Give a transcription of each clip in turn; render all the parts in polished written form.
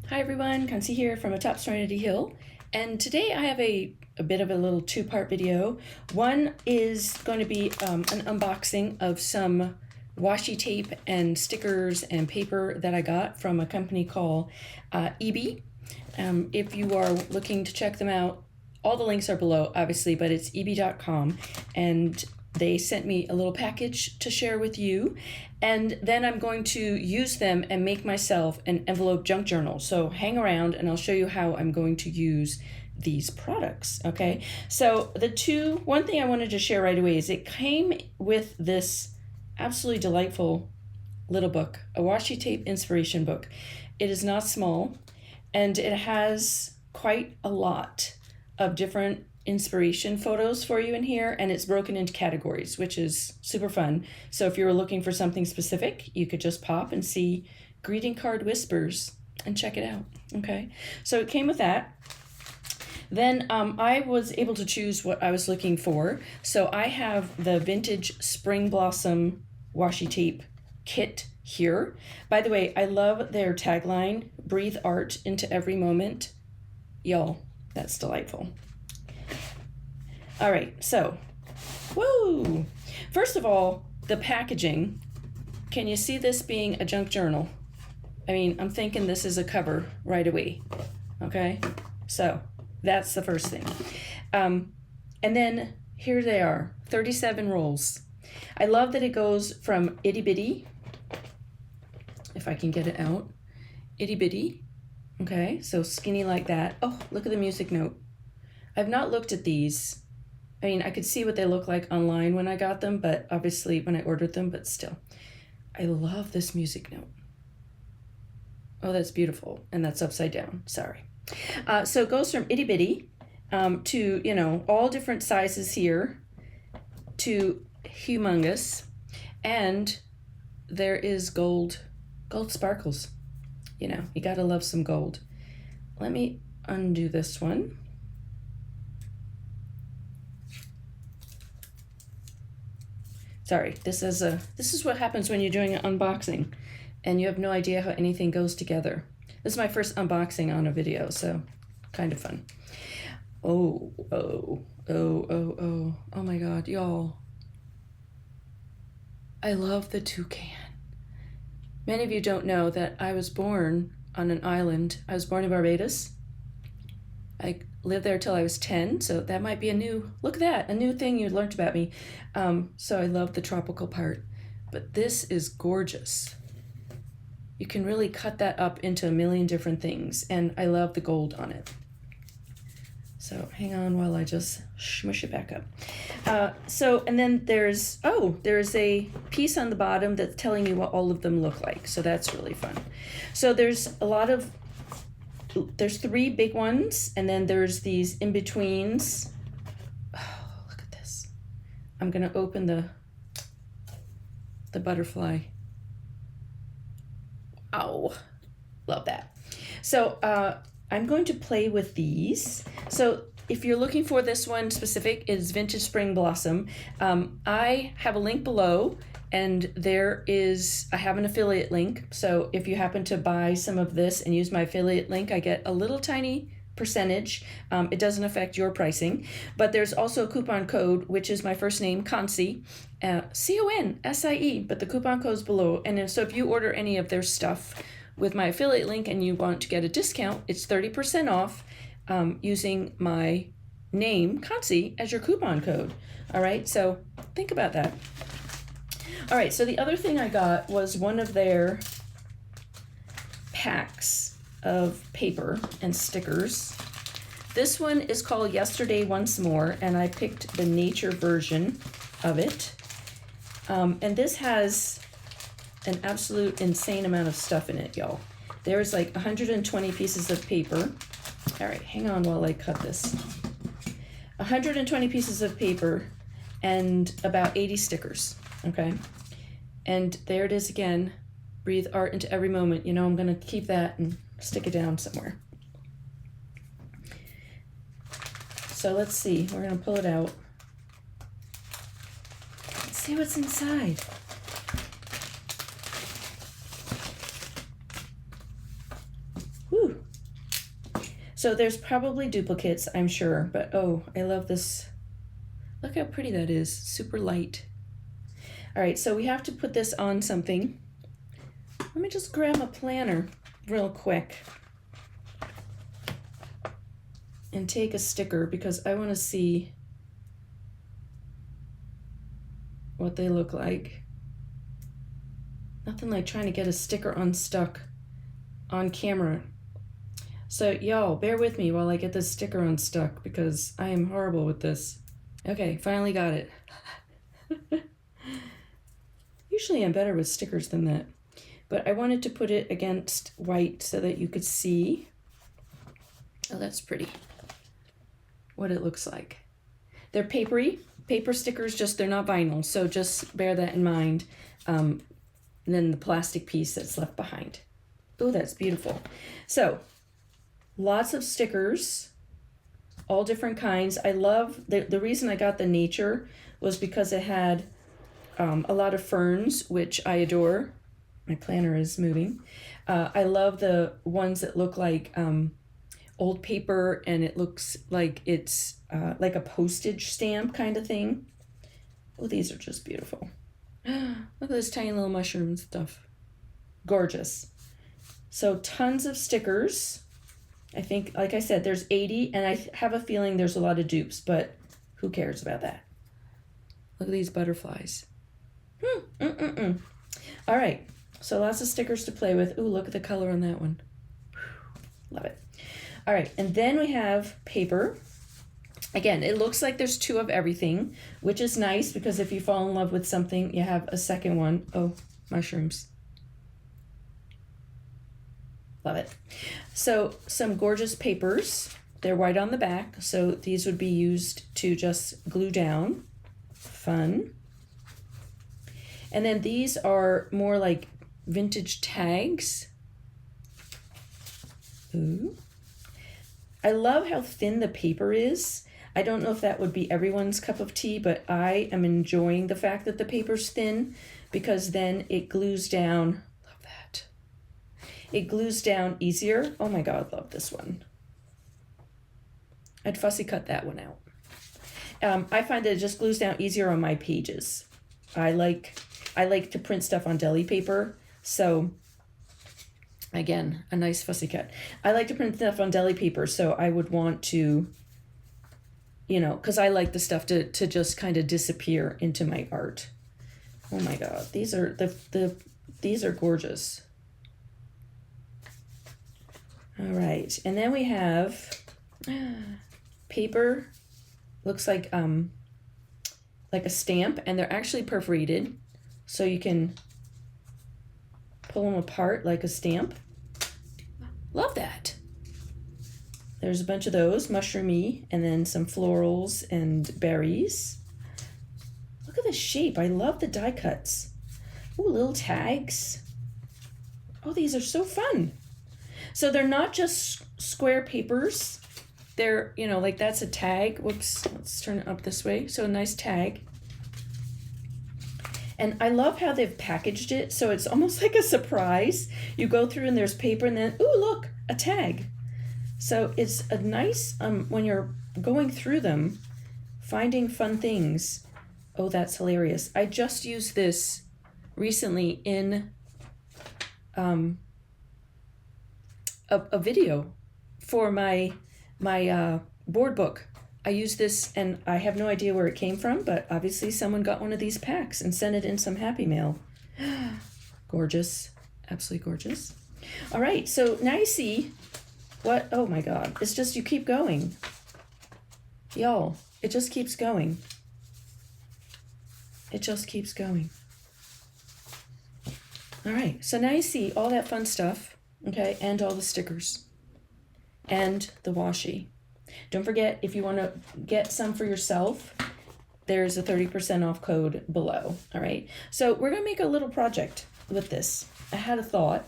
Hi everyone, Kansi here from atop Serenity Hill, and today I have a bit of a little two-part video. One is going to be an unboxing of some washi tape and stickers and paper that I got from a company called IeeBee. If you are looking to check them out, all the links are below, obviously, but it's IeeBee.com, and they sent me a little package to share with you, and then I'm going to use them and make myself an envelope junk journal. So hang around and I'll show you how I'm going to use these products, okay? So one thing I wanted to share right away is it came with this absolutely delightful little book, a washi tape inspiration book. It is not small, and it has quite a lot of different inspiration photos for you in here, and it's broken into categories, which is super fun. So if you were looking for something specific, you could just pop and see greeting card whispers and check it out. Okay, so it came with that. Then I was able to choose what I was looking for. So I have the vintage spring blossom washi tape kit here. By the way, I love their tagline, breathe art into every moment. Y'all, that's delightful. All right, so, woo! First of all, the packaging. Can you see this being a junk journal? I mean, I'm thinking this is a cover right away, okay? So, that's the first thing. And then, here they are, 37 rolls. I love that it goes from itty bitty, if I can get it out, itty bitty, okay? So skinny like that. Oh, look at the music note. I've not looked at these. I mean, I could see what they look like online when I got them, but obviously when I ordered them, but still. I love this music note. Oh, that's beautiful. And that's upside down, sorry. So it goes from itty bitty to, you know, all different sizes here to humongous. And there is gold sparkles. You know, you gotta love some gold. Let me undo this one. Sorry, this is what happens when you're doing an unboxing and you have no idea how anything goes together. This is my first unboxing on a video, so kind of fun. Oh my God, y'all. I love the toucan. Many of you don't know that I was born on an island. I was born in Barbados. I lived there till I was 10, so that might be a new thing you learned about me. So I love the tropical part, but this is gorgeous. You can really cut that up into a million different things, and I love the gold on it. So hang on while I just smush it back up. And then there's a piece on the bottom that's telling you what all of them look like, so that's really fun. So there's three big ones, and then there's these in-betweens. Oh, look at this. I'm gonna open the butterfly. Ow, love that. So I'm going to play with these. So if you're looking for this one specific, it's Vintage Spring Blossom. I have a link below, and I have an affiliate link. So if you happen to buy some of this and use my affiliate link, I get a little tiny percentage. It doesn't affect your pricing, but there's also a coupon code, which is my first name, Kansi, C-O-N-S-I-E, but the coupon code's below. And then, so if you order any of their stuff with my affiliate link and you want to get a discount, it's 30% off using my name, Kansi, as your coupon code. All right, so think about that. All right, so the other thing I got was one of their packs of paper and stickers. This one is called Yesterday Once More, and I picked the nature version of it. And this has an absolute insane amount of stuff in it, y'all. There's like 120 pieces of paper. All right, hang on while I cut this. 120 pieces of paper and about 80 stickers, okay? And there it is again, breathe art into every moment. You know, I'm gonna keep that and stick it down somewhere. So let's see, we're gonna pull it out. Let's see what's inside. Whew. So there's probably duplicates, I'm sure, but oh, I love this. Look how pretty that is, super light. All right, so we have to put this on something. Let me just grab a planner real quick and take a sticker because I want to see what they look like. Nothing like trying to get a sticker unstuck on camera. So y'all, bear with me while I get this sticker unstuck because I am horrible with this. Okay, finally got it. Usually I'm better with stickers than that. But I wanted to put it against white so that you could see. Oh, that's pretty. What it looks like. They're papery. Paper stickers, just they're not vinyl, so just bear that in mind. And then the plastic piece that's left behind. Oh, that's beautiful. So, lots of stickers, all different kinds. I love, the reason I got the nature was because it had a lot of ferns, which I adore. My planner is moving. I love the ones that look like old paper and it looks like it's like a postage stamp kind of thing. Oh, these are just beautiful. Look at this tiny little mushroom stuff. Gorgeous. So tons of stickers. I think, like I said, there's 80, and I have a feeling there's a lot of dupes, but who cares about that? Look at these butterflies. All right, so lots of stickers to play with. Ooh, look at the color on that one. Love it. All right, and then we have paper. Again, it looks like there's two of everything, which is nice because if you fall in love with something, you have a second one. Oh, mushrooms. Love it. So some gorgeous papers. They're white on the back, so these would be used to just glue down. Fun. And then these are more like vintage tags. Ooh. I love how thin the paper is. I don't know if that would be everyone's cup of tea, but I am enjoying the fact that the paper's thin because then it glues down. Love that. It glues down easier. Oh my God, love this one. I'd fussy cut that one out. I find that it just glues down easier on my pages. I like to print stuff on deli paper, so again, a nice fussy cut. I like to print stuff on deli paper, so I would want to, you know, because I like the stuff to just kind of disappear into my art. Oh my God, these are these are gorgeous. All right, and then we have paper. Looks like a stamp, and they're actually perforated, so you can pull them apart like a stamp. Love that. There's a bunch of those, mushroomy, and then some florals and berries. Look at the shape. I love the die cuts. Ooh, little tags. Oh, these are so fun. So they're not just square papers. They're, you know, like that's a tag. Whoops, let's turn it up this way. So a nice tag. And I love how they've packaged it. So it's almost like a surprise. You go through and there's paper and then, ooh, look, a tag. So it's a nice, when you're going through them, finding fun things. Oh, that's hilarious. I just used this recently in a video for my board book. I used this and I have no idea where it came from, but obviously someone got one of these packs and sent it in some Happy Mail. Gorgeous, absolutely gorgeous. All right, so now you see what, oh my God, it's just, you keep going. Y'all, it just keeps going. It just keeps going. All right, so now you see all that fun stuff, okay, and all the stickers and the washi. Don't forget, if you want to get some for yourself, there's a 30% off code below, all right? So we're going to make a little project with this. I had a thought.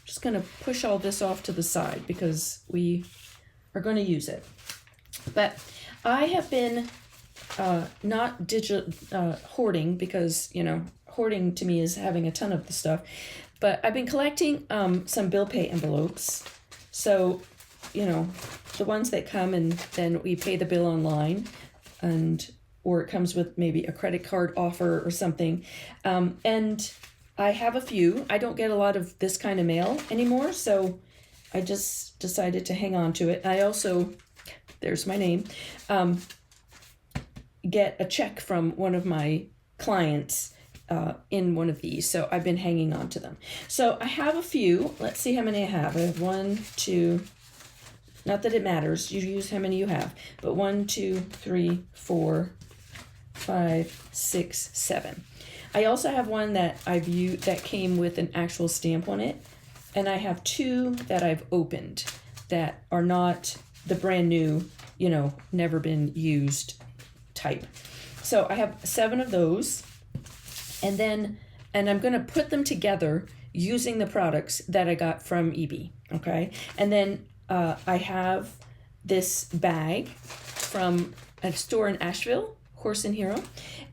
Just going to push all this off to the side because we are going to use it. But I have been not hoarding because, you know, hoarding to me is having a ton of the stuff. But I've been collecting some bill pay envelopes. So you know, the ones that come and then we pay the bill online, and or it comes with maybe a credit card offer or something. And I have a few. I don't get a lot of this kind of mail anymore, so I just decided to hang on to it. I also, there's my name, get a check from one of my clients in one of these, so I've been hanging on to them. So I have a few. Let's see how many I have. I have 1, 2, not that it matters, you use how many you have, but 1, 2, 3, 4, 5, 6, 7. I also have one that I've used that came with an actual stamp on it, and I have 2 that I've opened that are not the brand new, you know, never been used type. So I have 7 of those, and I'm going to put them together using the products that I got from IeeBee, okay? And then I have this bag from a store in Asheville, Horse and Hero,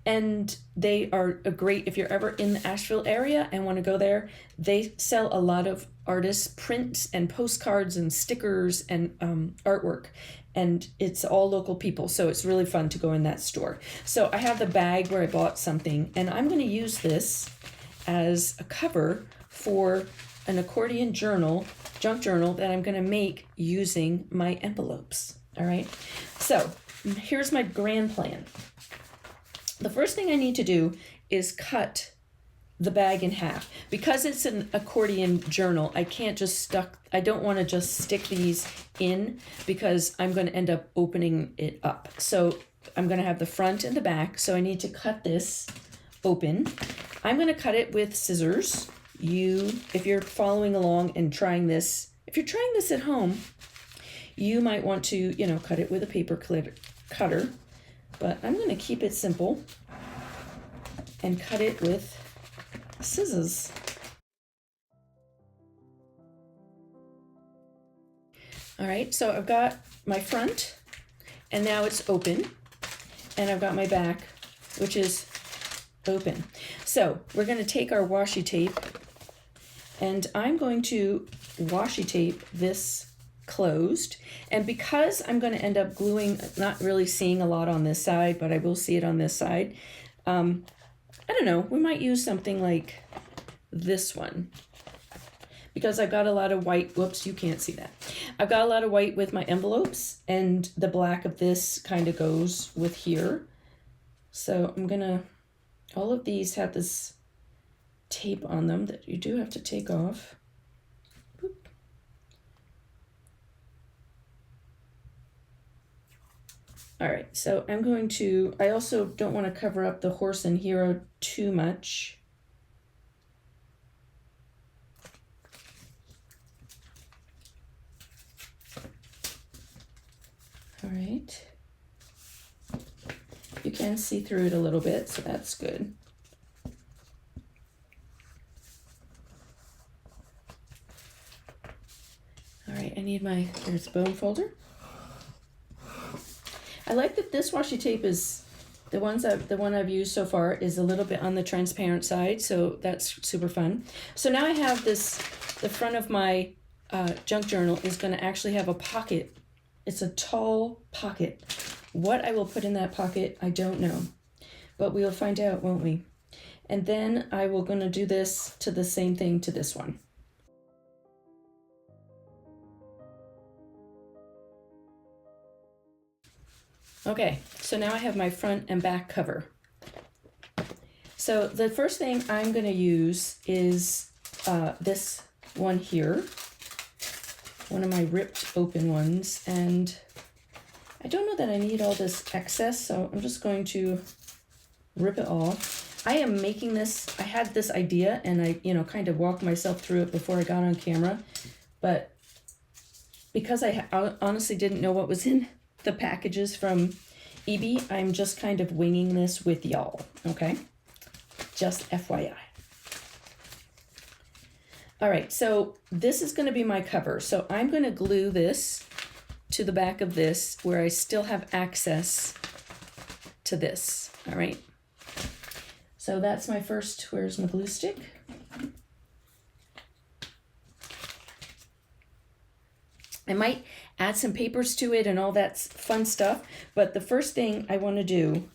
and they are great if you're ever in the Asheville area and want to go there. They sell a lot of artists' prints and postcards and stickers and artwork, and it's all local people, so it's really fun to go in that store. So I have the bag where I bought something, and I'm going to use this as a cover for an accordion journal, junk journal, that I'm going to make using my envelopes. All right, so here's my grand plan. The first thing I need to do is cut the bag in half. Because it's an accordion journal, I don't want to just stick these in because I'm going to end up opening it up. So I'm going to have the front and the back, so I need to cut this open. I'm going to cut it with scissors. If you're following along and trying this, if you're trying this at home, you might want to, you know, cut it with a paper cutter, but I'm going to keep it simple and cut it with scissors. All right, so I've got my front, and now it's open, and I've got my back, which is open. So we're going to take our washi tape, and I'm going to washi tape this closed. And because I'm going to end up gluing, not really seeing a lot on this side, but I will see it on this side, I don't know, we might use something like this one, because I've got a lot of white. Whoops, you can't see that. I've got a lot of white with my envelopes, and the black of this kind of goes with here. So I'm gonna, all of these have this tape on them that you do have to take off. Boop. All right, so I'm going to, I also don't want to cover up the Horse and Hero too much. All right. You can see through it a little bit, so that's good. All right, I need my, there's a bone folder. I like that this washi tape is, the one I've used so far is a little bit on the transparent side, so that's super fun. So now I have this, the front of my junk journal is going to actually have a pocket. It's a tall pocket. What I will put in that pocket, I don't know, but we'll find out, won't we? And then I will going to do this to the same thing to this one. Okay, so now I have my front and back cover. So the first thing I'm going to use is this one here, one of my ripped open ones, and I don't know that I need all this excess, so I'm just going to rip it off. I am making this, I had this idea and I, kind of walked myself through it before I got on camera, but because I honestly didn't know what was in the packages from IeeBee, I'm just kind of winging this with y'all, okay? Just FYI. All right, so this is going to be my cover. So I'm going to glue this to the back of this where I still have access to this, all right? So that's my first, where's my glue stick? I might add some papers to it and all that fun stuff, but the first thing I want to do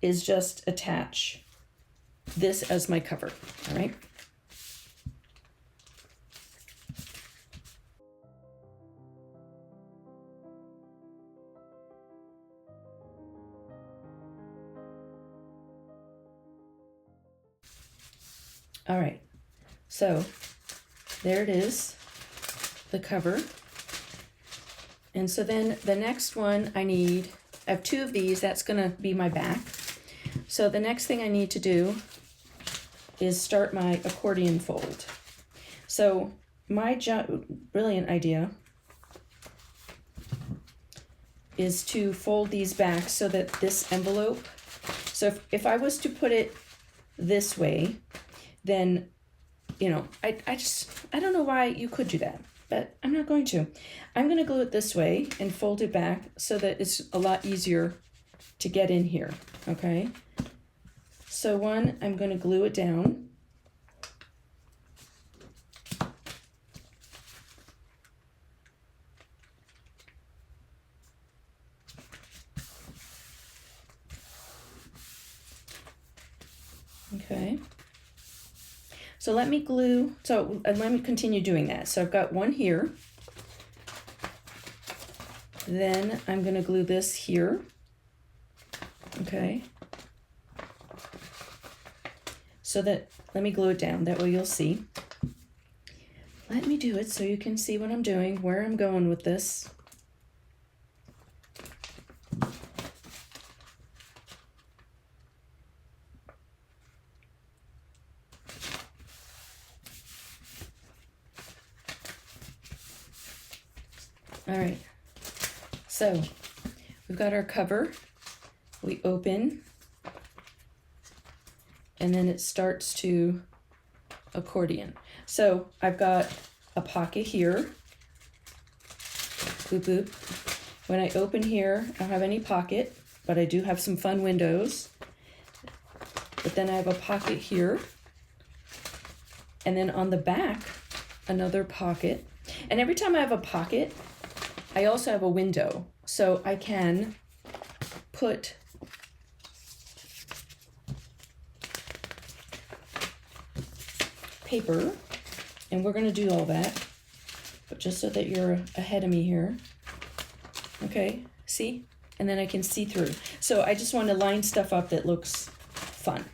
is just attach this as my cover, all right? All right, so there it is, the cover. And so then the next one I have two of these, that's gonna be my back. So the next thing I need to do is start my accordion fold. So my brilliant idea is to fold these back so that this envelope, so if I was to put it this way, then, you know, I don't know why you could do that, but I'm not going to. I'm going to glue it this way and fold it back so that it's a lot easier to get in here, okay? So one, I'm going to glue it down. Okay. So let me continue doing that. So I've got one here. Then I'm going to glue this here. Okay. So that, let me glue it down. That way you'll see. Let me do it so you can see what I'm doing, where I'm going with this. All right, so we've got our cover, we open, and then it starts to accordion. So I've got a pocket here, boop boop. When I open here, I don't have any pocket, but I do have some fun windows. But then I have a pocket here, and then on the back, another pocket. And every time I have a pocket, I also have a window, so I can put paper, and we're going to do all that, but just so that you're ahead of me here. Okay, see? And then I can see through. So I just want to line stuff up that looks fun.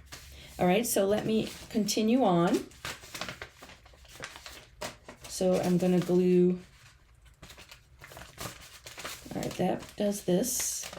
All right, so let me continue on. So I'm going to glue. All right, that does this.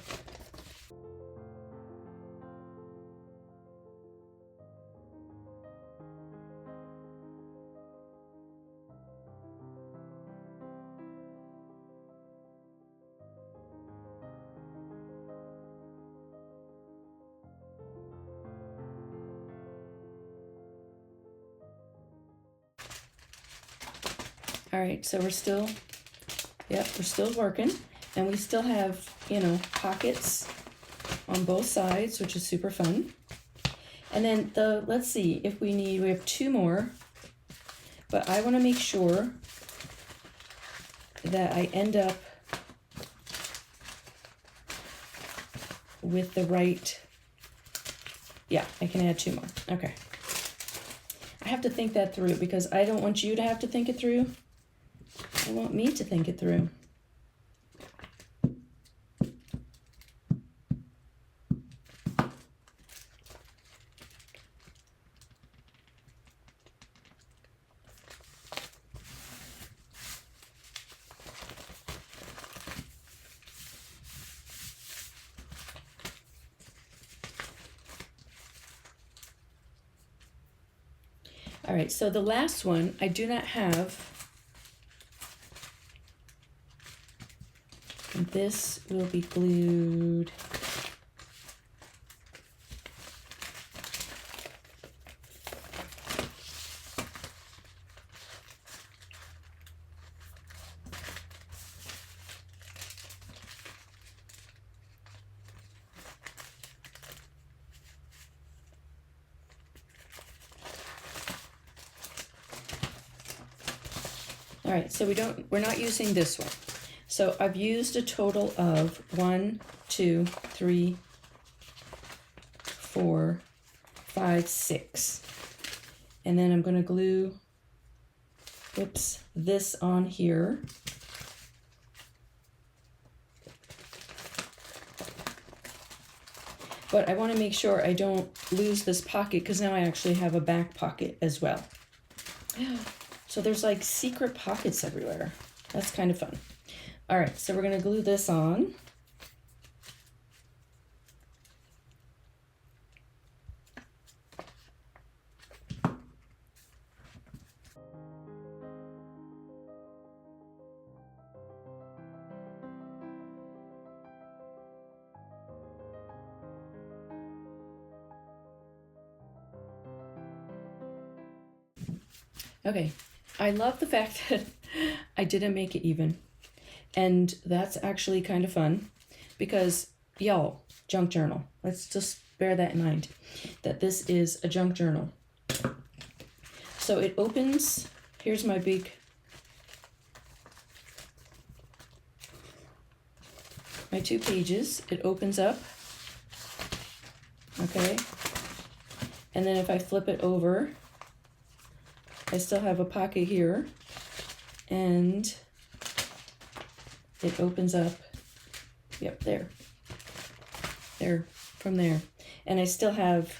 All right, so we're still working. And we still have, you know, pockets on both sides, which is super fun. And then let's see if we have two more, but I want to make sure that I end up with the right, yeah, I can add two more. Okay. I have to think that through because I don't want you to have to think it through. I want me to think it through. All right, so the last one, I do not have, and this will be glued. All right, so we're not using this one. So I've used a total of 1, 2, 3, 4, 5, 6. And then I'm going to glue, this on here. But I want to make sure I don't lose this pocket because now I actually have a back pocket as well. So there's like secret pockets everywhere. That's kind of fun. All right, so we're going to glue this on. Okay, I love the fact that I didn't make it even. And that's actually kind of fun because, y'all, junk journal. Let's just bear that in mind, that this is a junk journal. So it opens, here's my my 2 pages. It opens up, okay? And then if I flip it over, I still have a pocket here, and it opens up, yep, there, from there. And I still have,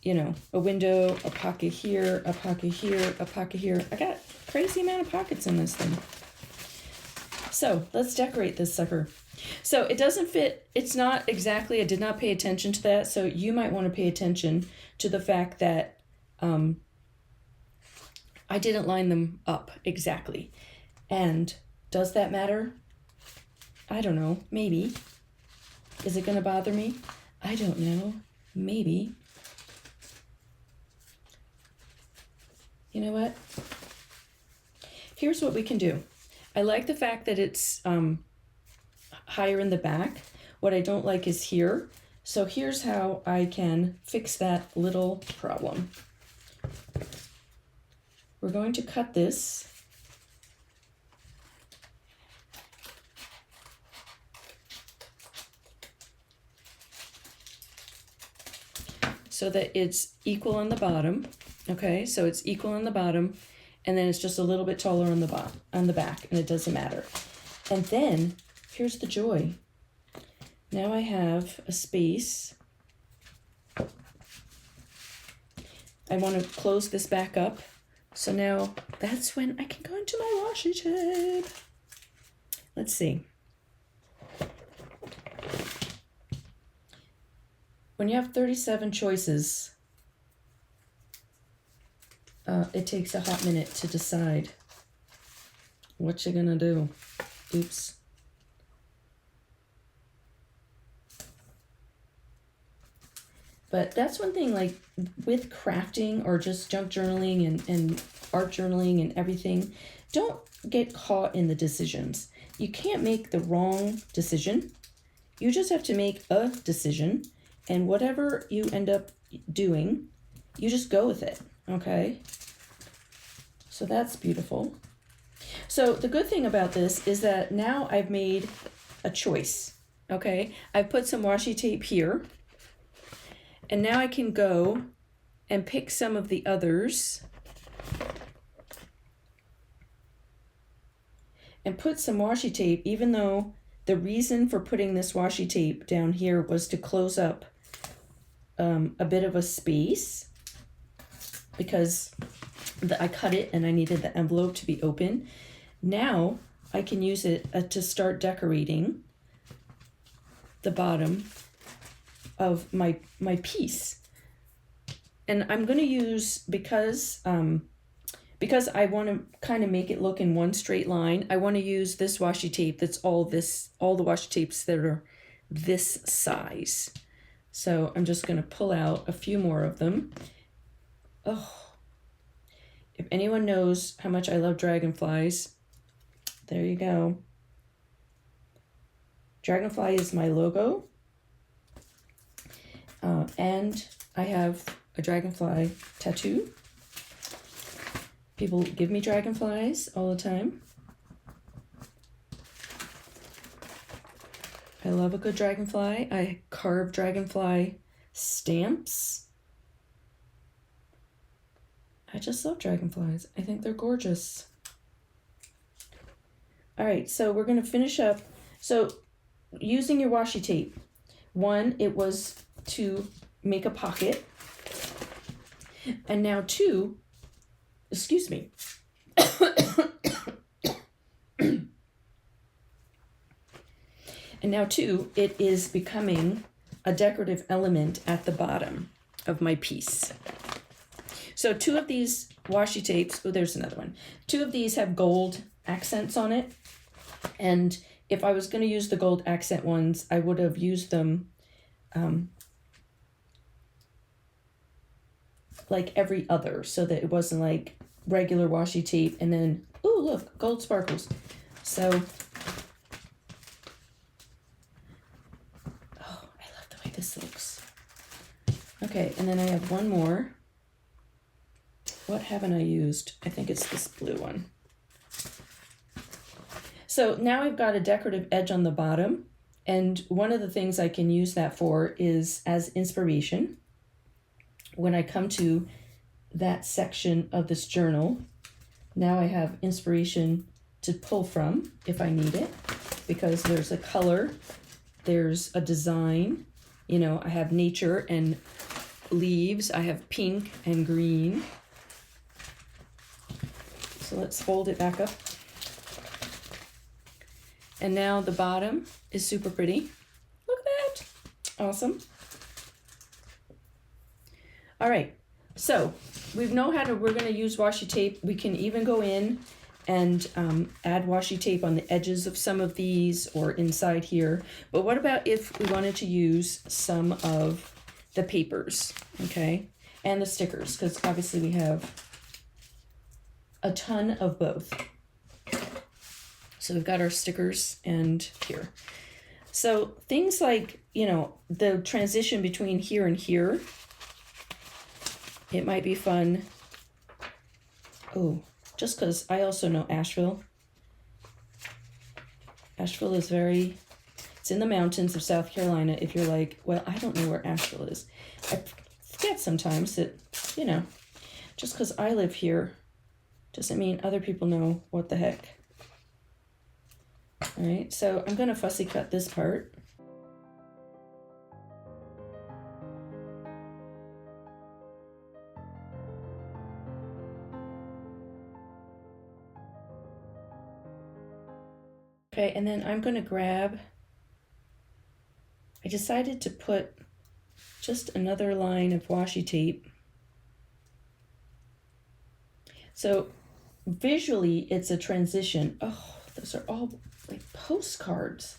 you know, a window, a pocket here, a pocket here, a pocket here. I got a crazy amount of pockets in this thing. So let's decorate this sucker. So it doesn't fit, it's not exactly, I did not pay attention to that, so you might want to pay attention to the fact that I didn't line them up exactly. And does that matter? I don't know, maybe. Is it gonna bother me? I don't know, maybe. You know what? Here's what we can do. I like the fact that it's higher in the back. What I don't like is here. So here's how I can fix that little problem. We're going to cut this. So that it's equal on the bottom. Okay, so it's equal on the bottom, and then it's just a little bit taller on the back, and it doesn't matter. And then here's the joy. Now I have a space. I want to close this back up. So now that's when I can go into my washi tape. Let's see. When you have 37 choices, it takes a hot minute to decide what you're gonna do. Oops. But that's one thing, like with crafting or just junk journaling and art journaling and everything, don't get caught in the decisions. You can't make the wrong decision. You just have to make a decision, and whatever you end up doing, you just go with it, okay? So that's beautiful. So the good thing about this is that now I've made a choice, okay? I've put some washi tape here, and now I can go and pick some of the others and put some washi tape, even though the reason for putting this washi tape down here was to close up a bit of a space because I cut it and I needed the envelope to be open. Now I can use it to start decorating the bottom of my piece. And I'm going to use, because I want to kind of make it look in one straight line, I want to use this washi tape that's all the washi tapes that are this size. So I'm just going to pull out a few more of them. Oh, if anyone knows how much I love dragonflies, there you go. Dragonfly is my logo. And I have a dragonfly tattoo. People give me dragonflies all the time. I love a good dragonfly. I carve dragonfly stamps. I just love dragonflies. I think they're gorgeous. All right, so we're gonna finish up. So using your washi tape, one, it was to make a pocket. And now two, excuse me. And now two, it is becoming a decorative element at the bottom of my piece. So two of these washi tapes, oh, there's another one. Two of these have gold accents on it. And if I was going to use the gold accent ones, I would have used them like every other, so that it wasn't like regular washi tape and then, oh, look, gold sparkles. So, oh, I love the way this looks. Okay, and then I have one more. What haven't I used? I think it's this blue one. So now I've got a decorative edge on the bottom, and one of the things I can use that for is as inspiration. When I come to that section of this journal, now I have inspiration to pull from if I need it, because there's a color, there's a design, you know, I have nature and leaves, I have pink and green. So let's fold it back up. And now the bottom is super pretty. Look at that. Awesome. All right, so we know how to, we're gonna use washi tape. We can even go in and add washi tape on the edges of some of these or inside here. But what about if we wanted to use some of the papers, okay? And the stickers, because obviously we have a ton of both. So we've got our stickers and here. So things like, you know, the transition between here and here, it might be fun. Oh, just because I also know Asheville. Asheville is it's in the mountains of South Carolina. If you're like, well, I don't know where Asheville is. I forget sometimes that, you know, just because I live here doesn't mean other people know what the heck. All right, so I'm gonna fussy cut this part. Okay, and then I'm gonna grab, I decided to put just another line of washi tape. So visually it's a transition. Oh, those are all like postcards.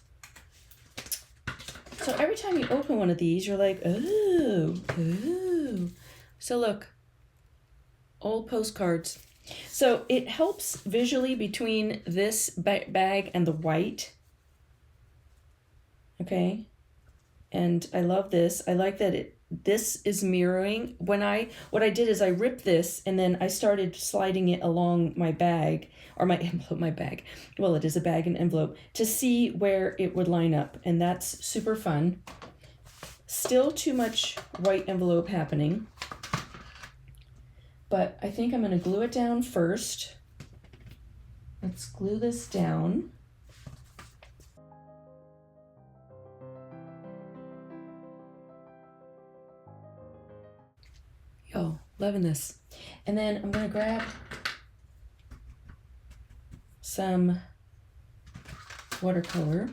So every time you open one of these, you're like, ooh, ooh. So look, old postcards. So it helps visually between this bag and the white. Okay. And I love this. I like that this is mirroring. What I did is I ripped this and then I started sliding it along my bag, or my envelope, my bag. Well, it is a bag and envelope, to see where it would line up. And that's super fun. Still too much white envelope happening. But I think I'm going to glue it down first. Let's glue this down. Yo, loving this. And then I'm going to grab some watercolor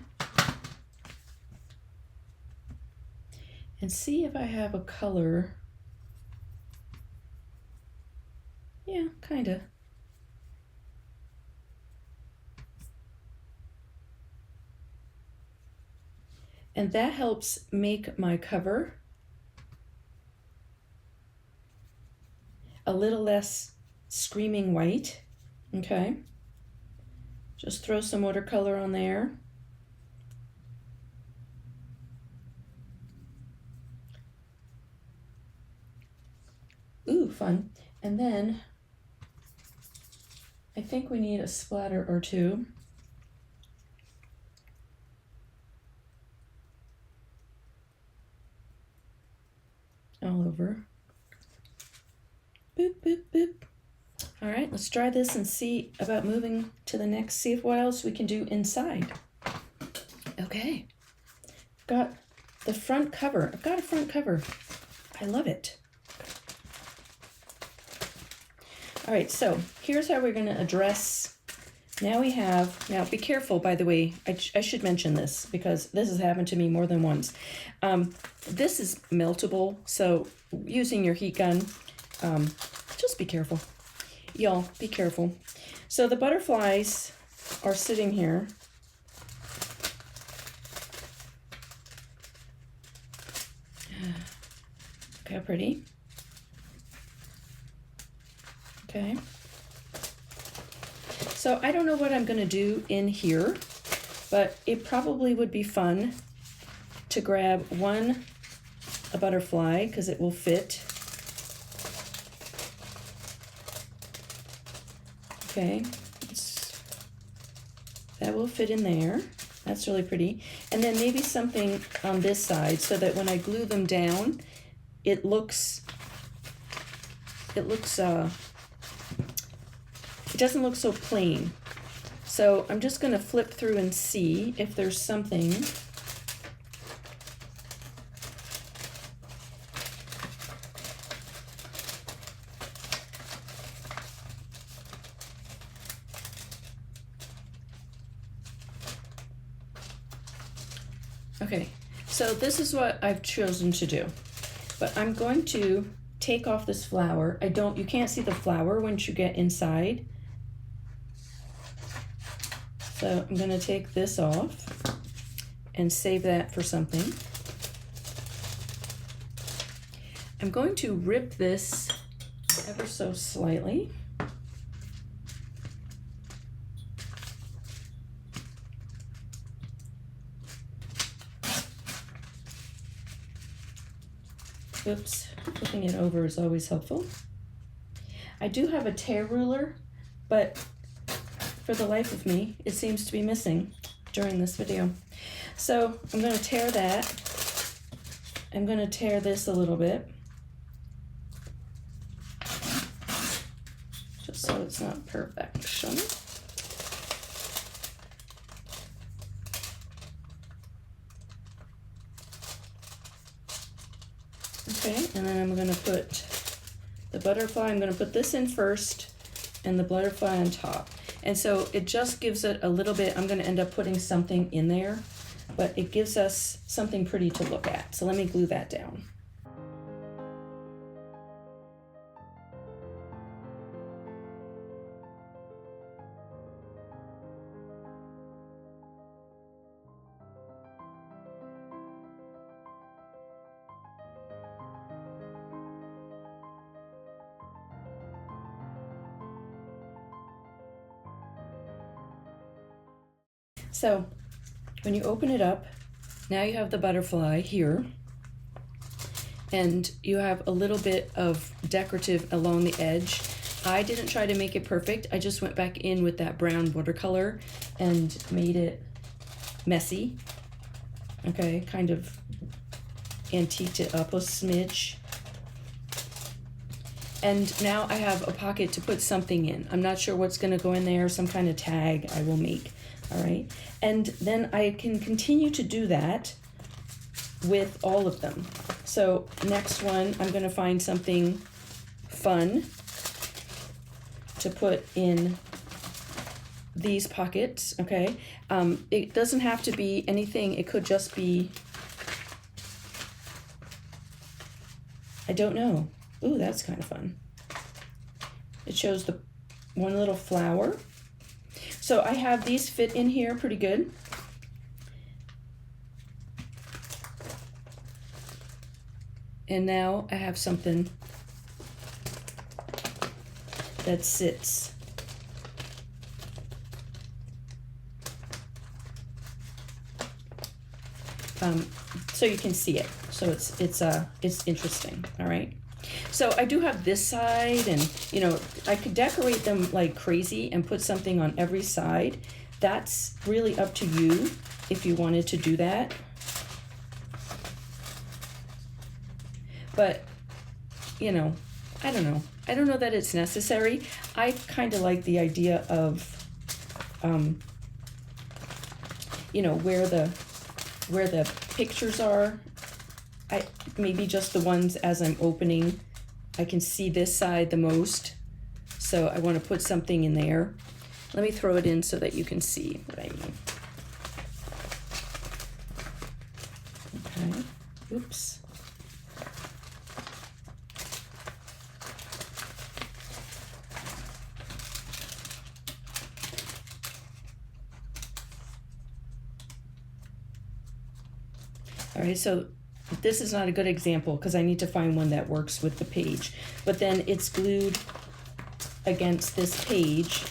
and see if I have a color. Yeah, kind of. And that helps make my cover a little less screaming white, okay? Just throw some watercolor on there. Ooh, fun. And then I think we need a splatter or two. All over. Boop, boop, boop. All right, let's try this and see about moving to the next, see if what else we can do inside. Okay, got the front cover. I've got a front cover. I love it. All right, so here's how we're gonna address. Now we have, now be careful, by the way, I should mention this because this has happened to me more than once. This is meltable, so using your heat gun, just be careful. Y'all, be careful. So the butterflies are sitting here. Look how pretty. Okay. So I don't know what I'm going to do in here, but it probably would be fun to grab a butterfly because it will fit. Okay, that will fit in there. That's really pretty. And then maybe something on this side so that when I glue them down, it doesn't look so plain. So I'm just going to flip through and see if there's something. Okay, so this is what I've chosen to do, but I'm going to take off this flower. You can't see the flower once you get inside. So I'm going to take this off and save that for something. I'm going to rip this ever so slightly. Oops, flipping it over is always helpful. I do have a tear ruler, but for the life of me, it seems to be missing during this video. So I'm going to tear that. I'm going to tear this a little bit, just so it's not perfection. Okay, and then I'm going to put the butterfly, I'm going to put this in first and the butterfly on top. And so it just gives it a little bit, I'm going to end up putting something in there, but it gives us something pretty to look at. So let me glue that down. So when you open it up, now you have the butterfly here, and you have a little bit of decorative along the edge. I didn't try to make it perfect. I just went back in with that brown watercolor and made it messy. Okay, kind of antiqued it up a smidge. And now I have a pocket to put something in. I'm not sure what's going to go in there, some kind of tag I will make. All right, and then I can continue to do that with all of them. So next one, I'm going to find something fun to put in these pockets, okay? It doesn't have to be anything. It could just be, I don't know. Ooh, that's kind of fun. It shows the one little flower. So I have these fit in here pretty good. And now I have something that sits. So you can see it. So it's interesting, all right? So I do have this side, and you know, I could decorate them like crazy and put something on every side. That's really up to you if you wanted to do that. But, you know, I don't know. I don't know that it's necessary. I kind of like the idea of, you know, where the pictures are. Maybe just the ones as I'm opening. I can see this side the most, so I want to put something in there. Let me throw it in so that you can see what I mean. Okay, oops. All right, so this is not a good example because I need to find one that works with the page. But then it's glued against this page,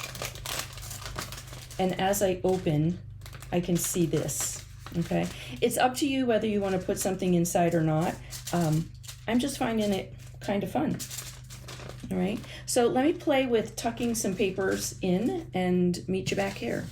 and as I open, I can see this, okay? It's up to you whether you want to put something inside or not. I'm just finding it kind of fun. All right, so let me play with tucking some papers in and meet you back here.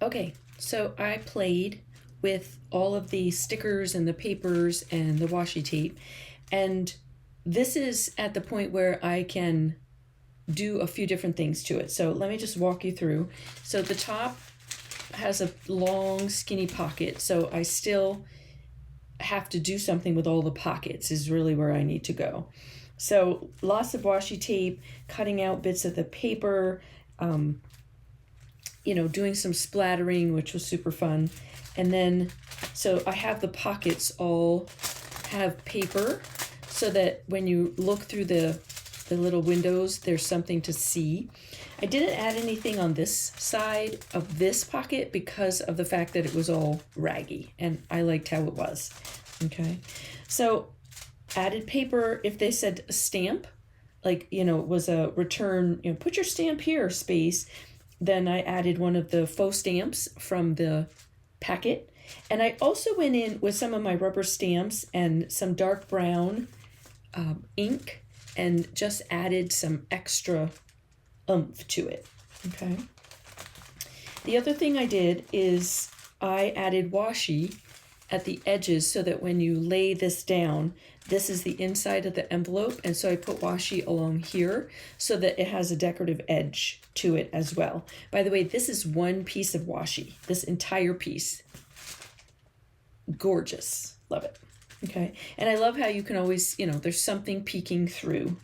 Okay, so I played with all of the stickers and the papers and the washi tape, and this is at the point where I can do a few different things to it. So let me just walk you through. So the top has a long skinny pocket, so I still have to do something with all the pockets is really where I need to go. So lots of washi tape, cutting out bits of the paper, you know, doing some splattering, which was super fun. And then, so I have the pockets all have paper so that when you look through the little windows, there's something to see. I didn't add anything on this side of this pocket because of the fact that it was all raggy and I liked how it was. Okay, so added paper. If they said a stamp, like, you know, it was a return, you know, put your stamp here space, then I added one of the faux stamps from the packet. And I also went in with some of my rubber stamps and some dark brown ink and just added some extra oomph to it. Okay. The other thing I did is I added washi at the edges so that when you lay this down, this is the inside of the envelope, and so I put washi along here so that it has a decorative edge to it as well. By the way, this is one piece of washi, this entire piece. Gorgeous, love it. Okay, and I love how you can always, you know, there's something peeking through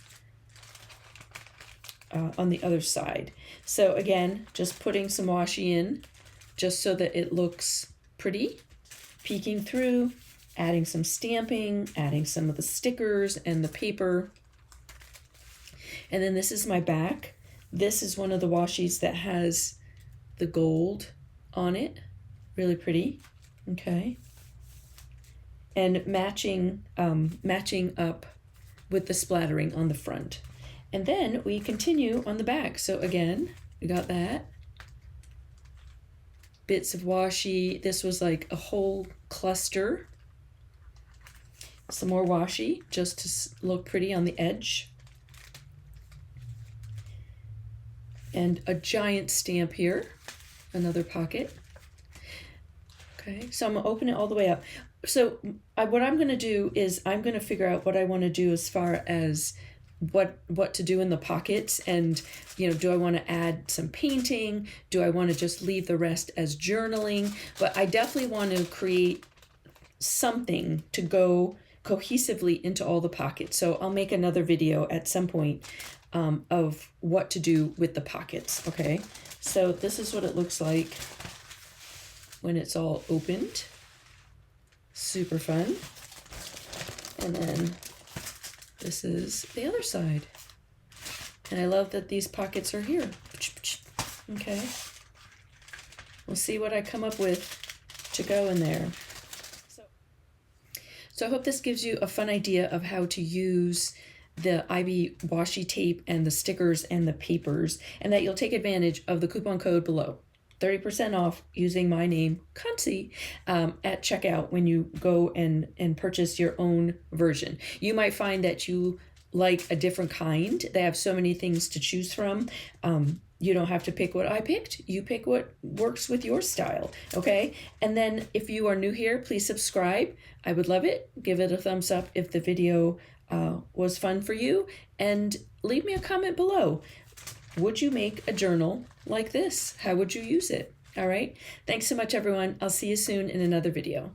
on the other side. So again, just putting some washi in just so that it looks pretty, peeking through, adding some stamping, adding some of the stickers and the paper. And then this is my back. This is one of the washis that has the gold on it, really pretty. Okay. And matching up with the splattering on the front. And then we continue on the back. So again, we got that. Bits of washi. This was like a whole cluster. Some more washi just to look pretty on the edge. And a giant stamp here, another pocket. Okay, so I'm gonna open it all the way up. So what I'm gonna do is I'm gonna figure out what I wanna do as far as what to do in the pockets, and, you know, do I wanna add some painting? Do I wanna just leave the rest as journaling? But I definitely wanna create something to go cohesively into all the pockets. So I'll make another video at some point of what to do with the pockets, okay? So this is what it looks like when it's all opened. Super fun. And then this is the other side. And I love that these pockets are here. Okay. We'll see what I come up with to go in there. So I hope this gives you a fun idea of how to use the IeeBee washi tape and the stickers and the papers, and that you'll take advantage of the coupon code below. 30% off using my name, Concy, at checkout when you go and purchase your own version. You might find that you like a different kind. They have so many things to choose from. You don't have to pick what I picked. You pick what works with your style, okay? And then if you are new here, please subscribe. I would love it. Give it a thumbs up if the video was fun for you, and leave me a comment below. Would you make a journal like this? How would you use it? All right. Thanks so much, everyone. I'll see you soon in another video.